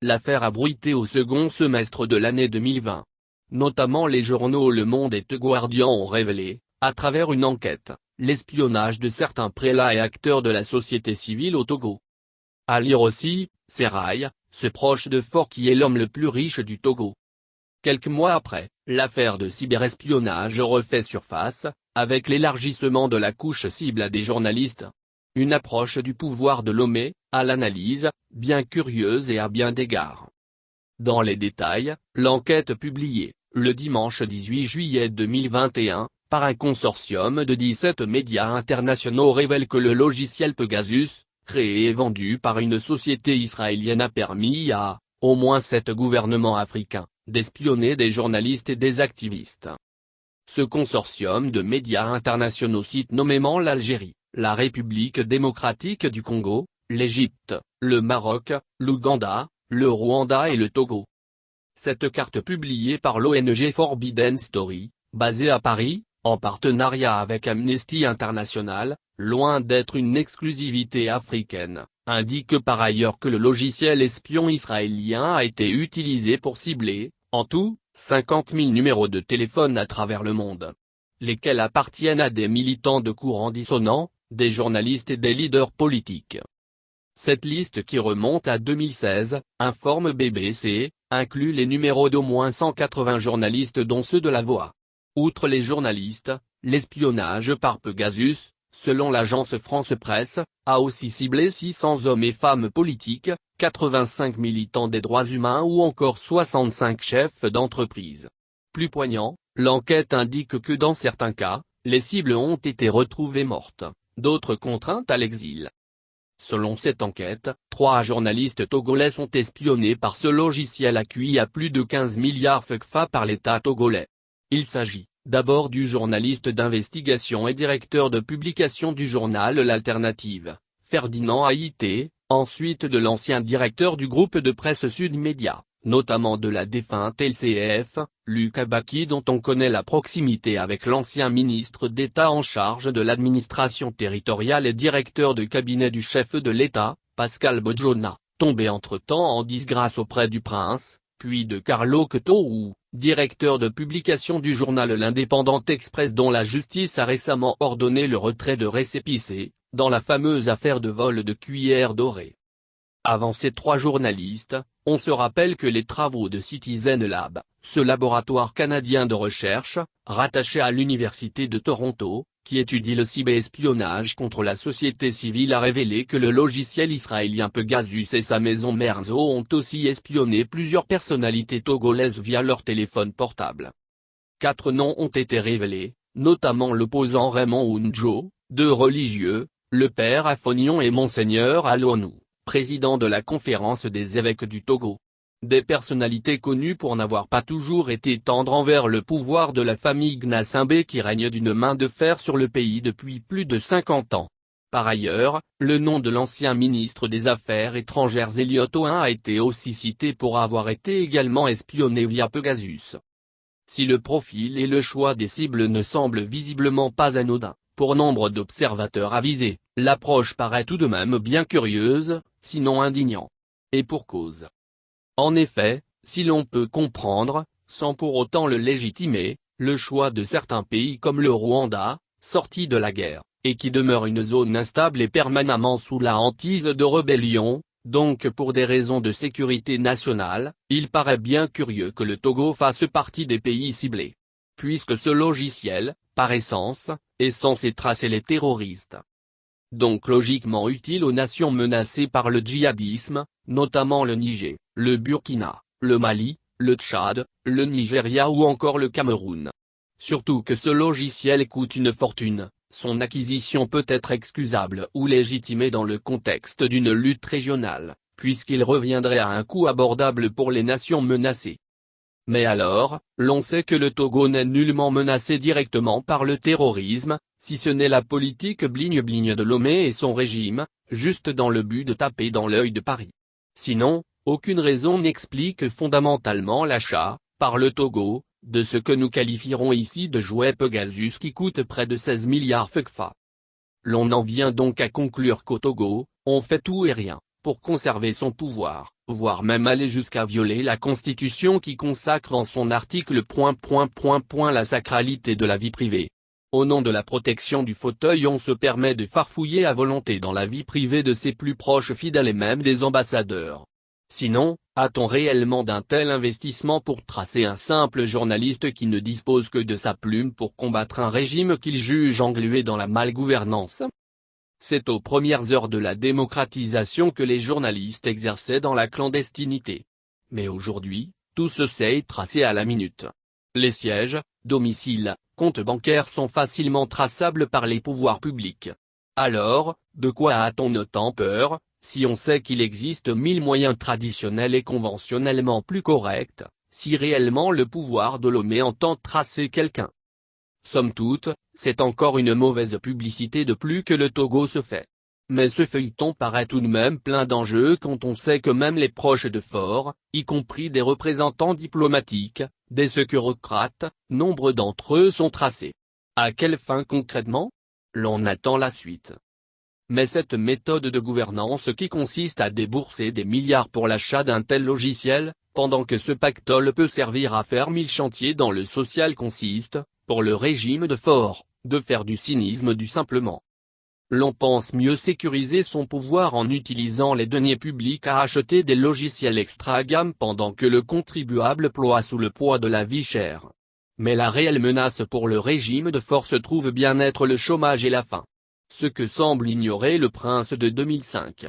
l'affaire a bruité au second semestre de l'année 2020. Notamment les journaux Le Monde et The Guardian ont révélé, à travers une enquête, l'espionnage de certains prélats et acteurs de la société civile au Togo. À lire aussi, Serail, ce proche de Faure qui est l'homme le plus riche du Togo. Quelques mois après, l'affaire de cyberespionnage refait surface, avec l'élargissement de la couche cible à des journalistes. Une approche du pouvoir de Lomé, à l'analyse, bien curieuse et à bien d'égards. Dans les détails, l'enquête publiée, le dimanche 18 juillet 2021, par un consortium de 17 médias internationaux révèle que le logiciel Pegasus, créé et vendu par une société israélienne a permis à, au moins 7 gouvernements africains, d'espionner des journalistes et des activistes. Ce consortium de médias internationaux cite nommément l'Algérie, la République démocratique du Congo, l'Égypte, le Maroc, l'Ouganda, le Rwanda et le Togo. Cette carte publiée par l'ONG Forbidden Story, basée à Paris, en partenariat avec Amnesty International, loin d'être une exclusivité africaine, indique par ailleurs que le logiciel espion israélien a été utilisé pour cibler, en tout, 50 000 numéros de téléphone à travers le monde. Lesquels appartiennent à des militants de courants dissonants, des journalistes et des leaders politiques. Cette liste qui remonte à 2016, informe BBC, inclut les numéros d'au moins 180 journalistes dont ceux de La Voix. Outre les journalistes, l'espionnage par Pegasus, selon l'agence France Presse, a aussi ciblé 600 hommes et femmes politiques, 85 militants des droits humains ou encore 65 chefs d'entreprise. Plus poignant, l'enquête indique que dans certains cas, les cibles ont été retrouvées mortes, d'autres contraintes à l'exil. Selon cette enquête, 3 journalistes togolais sont espionnés par ce logiciel accueilli à plus de 15 milliards CFA par l'État togolais. Il s'agit, d'abord du journaliste d'investigation et directeur de publication du journal L'Alternative, Ferdinand Haïté, ensuite de l'ancien directeur du groupe de presse Sud Média, notamment de la défunte LCF, Luc Abaki dont on connaît la proximité avec l'ancien ministre d'État en charge de l'administration territoriale et directeur de cabinet du chef de l'État, Pascal Bodjona, tombé entre-temps en disgrâce auprès du prince, puis de Carlo Quetou, directeur de publication du journal L'Indépendant Express dont la justice a récemment ordonné le retrait de récépissé, dans la fameuse affaire de vol de cuillères dorées. Avant ces 3 journalistes, on se rappelle que les travaux de Citizen Lab, ce laboratoire canadien de recherche, rattaché à l'Université de Toronto, qui étudie le cyberespionnage contre la société civile a révélé que le logiciel israélien Pegasus et sa maison Merzo ont aussi espionné plusieurs personnalités togolaises via leur téléphone portable. 4 noms ont été révélés, notamment l'opposant Raymond Oundjo, 2 religieux, le père Afonion et Monseigneur Alonou, président de la conférence des évêques du Togo. Des personnalités connues pour n'avoir pas toujours été tendres envers le pouvoir de la famille Gnassingbé qui règne d'une main de fer sur le pays depuis plus de 50 ans. Par ailleurs, le nom de l'ancien ministre des Affaires étrangères Elliot Oin a été aussi cité pour avoir été également espionné via Pegasus. Si le profil et le choix des cibles ne semblent visiblement pas anodins, pour nombre d'observateurs avisés, l'approche paraît tout de même bien curieuse, sinon indignante. Et pour cause. En effet, si l'on peut comprendre, sans pour autant le légitimer, le choix de certains pays comme le Rwanda, sorti de la guerre, et qui demeure une zone instable et permanemment sous la hantise de rébellions, donc pour des raisons de sécurité nationale, il paraît bien curieux que le Togo fasse partie des pays ciblés. Puisque ce logiciel, par essence, est censé tracer les terroristes. Donc logiquement utile aux nations menacées par le djihadisme, notamment le Niger, le Burkina, le Mali, le Tchad, le Nigeria ou encore le Cameroun. Surtout que ce logiciel coûte une fortune, son acquisition peut être excusable ou légitimée dans le contexte d'une lutte régionale, puisqu'il reviendrait à un coût abordable pour les nations menacées. Mais alors, l'on sait que le Togo n'est nullement menacé directement par le terrorisme, si ce n'est la politique bligne-bligne de Lomé et son régime, juste dans le but de taper dans l'œil de Paris. Sinon, aucune raison n'explique fondamentalement l'achat, par le Togo, de ce que nous qualifierons ici de jouet Pegasus qui coûte près de 16 milliards CFA. L'on en vient donc à conclure qu'au Togo, on fait tout et rien, pour conserver son pouvoir, voire même aller jusqu'à violer la Constitution qui consacre en son article « la sacralité de la vie privée ». Au nom de la protection du fauteuil, on se permet de farfouiller à volonté dans la vie privée de ses plus proches fidèles et même des ambassadeurs. Sinon, a-t-on réellement d'un tel investissement pour tracer un simple journaliste qui ne dispose que de sa plume pour combattre un régime qu'il juge englué dans la malgouvernance? C'est aux premières heures de la démocratisation que les journalistes exerçaient dans la clandestinité. Mais aujourd'hui, tout se sait tracé à la minute. Les sièges, domiciles, comptes bancaires sont facilement traçables par les pouvoirs publics. Alors, de quoi a-t-on autant peur, si on sait qu'il existe 1000 moyens traditionnels et conventionnellement plus corrects, si réellement le pouvoir de Lomé entend tracer quelqu'un? Somme toute, c'est encore une mauvaise publicité de plus que le Togo se fait. Mais ce feuilleton paraît tout de même plein d'enjeux quand on sait que même les proches de Faure, y compris des représentants diplomatiques, des securocrates, nombre d'entre eux sont tracés. À quelle fin concrètement? L'on attend la suite. Mais cette méthode de gouvernance qui consiste à débourser des milliards pour l'achat d'un tel logiciel, pendant que ce pactole peut servir à faire 1000 chantiers dans le social, consiste, pour le régime de Faure, de faire du cynisme du simplement. L'on pense mieux sécuriser son pouvoir en utilisant les deniers publics à acheter des logiciels extra-gamme pendant que le contribuable ploie sous le poids de la vie chère. Mais la réelle menace pour le régime de Faure se trouve bien être le chômage et la faim. Ce que semble ignorer le prince de 2005.